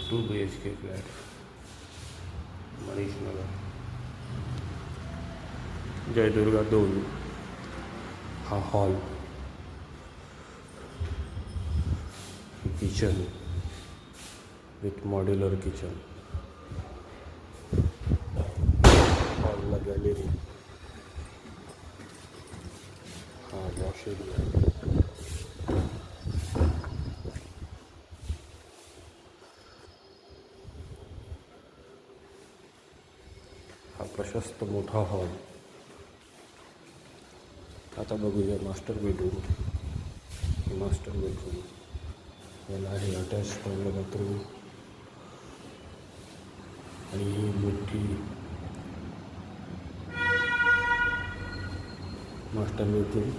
2 BHK flat Manish Nagar Jai Durga 2. हा hall, kitchen with modular kitchen, हॉलला gallery, हा वॉश एरिया, हा प्रशस्त मोठा हॉल. आता बघूया मास्टर बेडरूम. मास्टर बेडरूम याला आहे अटॅच टॉयलेट बाथरूम आणि ही मोठी मास्टर बेडरूम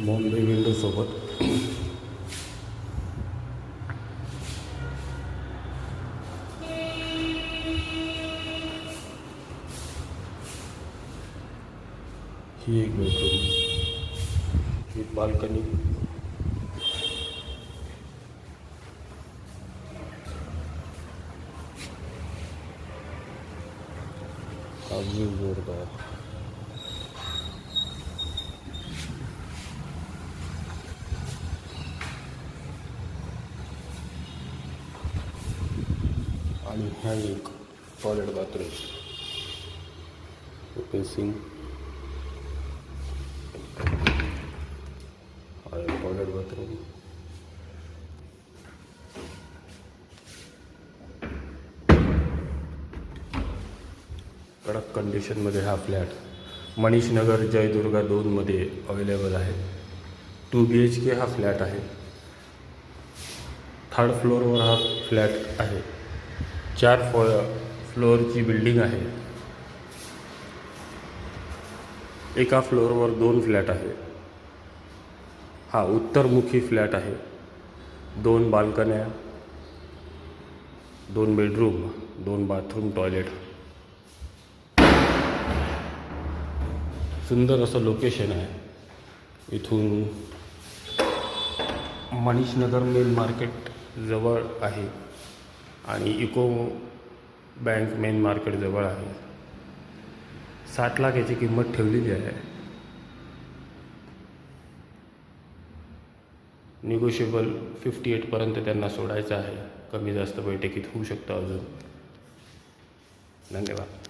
बॉम्बे विंडो सोबत. ही एक बेडरूम विथ बाल्कनी, हा व्यू जोरदार. आणि हा एक toilet bathroom facing toilet bathroom. कडक कंडिशनमध्ये हा फ्लॅट मनीष नगर जयदुर्गा 2 मध्ये अवेलेबल आहे. 2 BHK हा फ्लॅट आहे. 3rd फ्लोअरवर हा फ्लॅट आहे. 4 फ्लोअरची बिल्डिंग आहे. एका फ्लोअरवर 2 फ्लॅट आहे. हा उत्तरमुखी फ्लॅट आहे. 2 बाल्कन्या, 2 बेडरूम, 2 बाथरूम, टॉयलेट. सुंदर असं लोकेशन आहे. इथून मनीष नगर मेन मार्केट जवळ आहे आणि इको बँक मेन मार्केट जवळ आहे. 60 लाख याची किंमत ठेवलेली आहे. निगोशिएबल 58पर्यंत त्यांना सोडायचं आहे. कमी जास्त बैठकीत होऊ शकतं अजून. धन्यवाद.